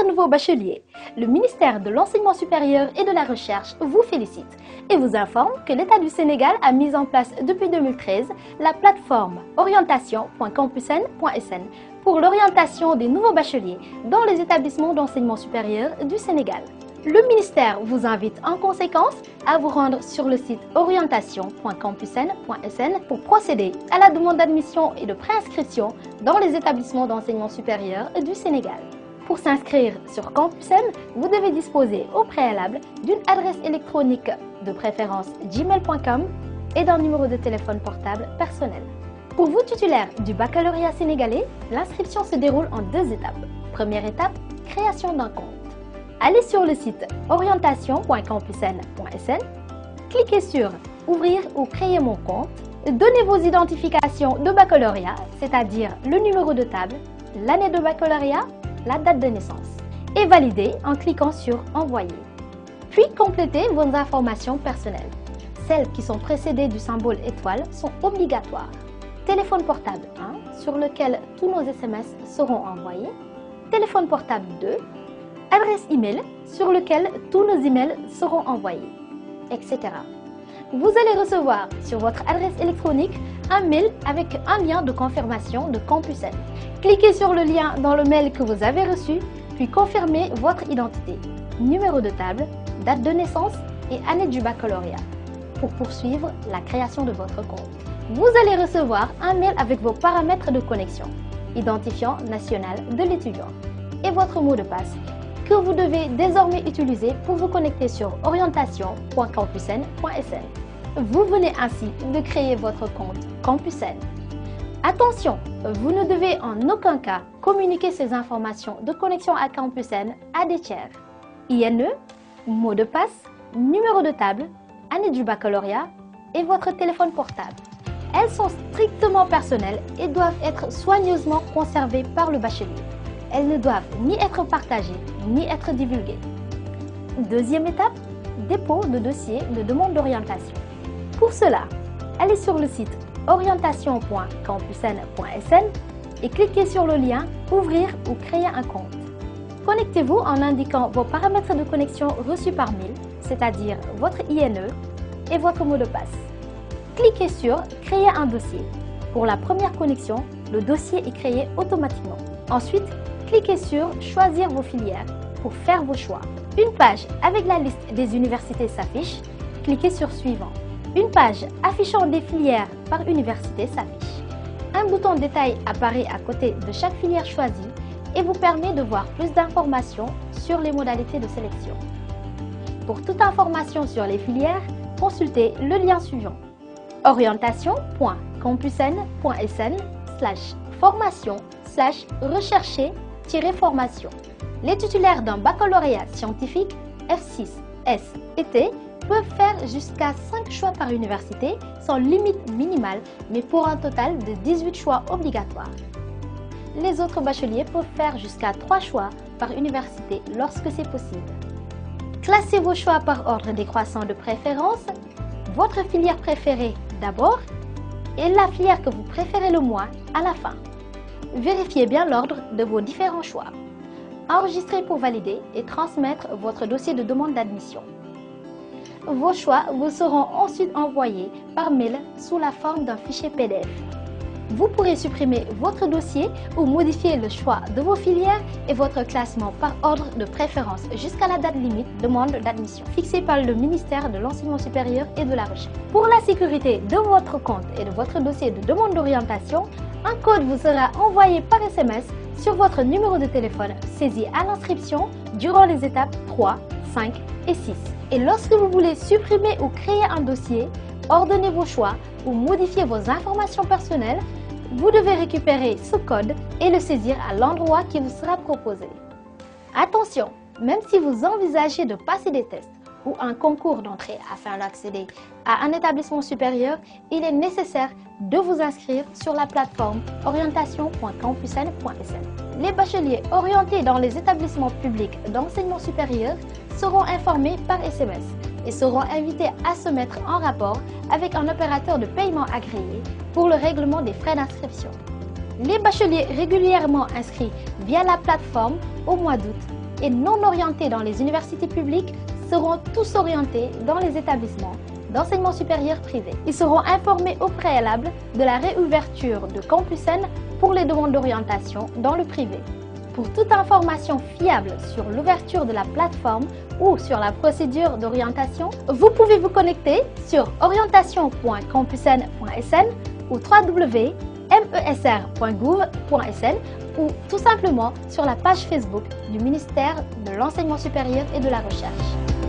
Chers nouveaux bacheliers, le ministère de l'Enseignement supérieur et de la Recherche vous félicite et vous informe que l'État du Sénégal a mis en place depuis 2013 la plateforme orientation.campusn.sn pour l'orientation des nouveaux bacheliers dans les établissements d'enseignement supérieur du Sénégal. Le ministère vous invite en conséquence à vous rendre sur le site orientation.campusn.sn pour procéder à la demande d'admission et de préinscription dans les établissements d'enseignement supérieur du Sénégal. Pour s'inscrire sur Campusn, vous devez disposer au préalable d'une adresse électronique de préférence gmail.com et d'un numéro de téléphone portable personnel. Pour vous titulaires du baccalauréat sénégalais, l'inscription se déroule en 2 étapes. Première étape, création d'un compte. Allez sur le site orientation.campusn.sn, cliquez sur « Ouvrir ou créer mon compte », donnez vos identifications de baccalauréat, c'est-à-dire le numéro de table, l'année de baccalauréat, la date de naissance, et validez en cliquant sur « Envoyer ». Puis complétez vos informations personnelles. Celles qui sont précédées du symbole étoile sont obligatoires. Téléphone portable 1, sur lequel tous nos SMS seront envoyés. Téléphone portable 2, adresse email sur lequel tous nos emails seront envoyés, etc. Vous allez recevoir sur votre adresse électronique un mail avec un lien de confirmation de Campusn. Cliquez sur le lien dans le mail que vous avez reçu, puis confirmez votre identité, numéro de table, date de naissance et année du baccalauréat pour poursuivre la création de votre compte. Vous allez recevoir un mail avec vos paramètres de connexion, identifiant national de l'étudiant et votre mot de passe que vous devez désormais utiliser pour vous connecter sur orientation.campusn.sn. Vous venez ainsi de créer votre compte Campusn. Attention, vous ne devez en aucun cas communiquer ces informations de connexion à Campusn à des tiers. INE, mot de passe, numéro de table, année du baccalauréat et votre téléphone portable. Elles sont strictement personnelles et doivent être soigneusement conservées par le bachelier. Elles ne doivent ni être partagées, ni être divulguées. Deuxième étape, dépôt de dossier de demande d'orientation. Pour cela, allez sur le site orientation.campusn.sn et cliquez sur le lien « Ouvrir ou créer un compte ». Connectez-vous en indiquant vos paramètres de connexion reçus par mail, c'est-à-dire votre INE et votre mot de passe. Cliquez sur « Créer un dossier ». Pour la première connexion, le dossier est créé automatiquement. Ensuite, cliquez sur « Choisir vos filières » pour faire vos choix. Une page avec la liste des universités s'affiche. Cliquez sur « Suivant ». Une page affichant des filières par université s'affiche. Un bouton détail apparaît à côté de chaque filière choisie et vous permet de voir plus d'informations sur les modalités de sélection. Pour toute information sur les filières, consultez le lien suivant: orientation.campusn.sn/formation/rechercher-formation. Les titulaires d'un baccalauréat scientifique F6, S et T peuvent faire jusqu'à 5 choix par université sans limite minimale, mais pour un total de 18 choix obligatoires. Les autres bacheliers peuvent faire jusqu'à 3 choix par université lorsque c'est possible. Classez vos choix par ordre décroissant de préférence, votre filière préférée d'abord et la filière que vous préférez le moins à la fin. Vérifiez bien l'ordre de vos différents choix. Enregistrez pour valider et transmettre votre dossier de demande d'admission. Vos choix vous seront ensuite envoyés par mail sous la forme d'un fichier PDF. Vous pourrez supprimer votre dossier ou modifier le choix de vos filières et votre classement par ordre de préférence jusqu'à la date limite de demande d'admission fixée par le ministère de l'Enseignement supérieur et de la Recherche. Pour la sécurité de votre compte et de votre dossier de demande d'orientation, un code vous sera envoyé par SMS sur votre numéro de téléphone saisi à l'inscription durant les étapes 3, 5 et 6. Et lorsque vous voulez supprimer ou créer un dossier, ordonner vos choix ou modifier vos informations personnelles, vous devez récupérer ce code et le saisir à l'endroit qui vous sera proposé. Attention, même si vous envisagez de passer des tests ou un concours d'entrée afin d'accéder à un établissement supérieur, il est nécessaire de vous inscrire sur la plateforme orientation.campusn.sn. Les bacheliers orientés dans les établissements publics d'enseignement supérieur seront informés par SMS et seront invités à se mettre en rapport avec un opérateur de paiement agréé pour le règlement des frais d'inscription. Les bacheliers régulièrement inscrits via la plateforme au mois d'août et non orientés dans les universités publiques seront tous orientés dans les établissements d'enseignement supérieur privé. Ils seront informés au préalable de la réouverture de Campus N pour les demandes d'orientation dans le privé. Pour toute information fiable sur l'ouverture de la plateforme ou sur la procédure d'orientation, vous pouvez vous connecter sur orientation.campusn.sn ou www.mesr.gouv.sn ou tout simplement sur la page Facebook du ministère de l'Enseignement supérieur et de la Recherche.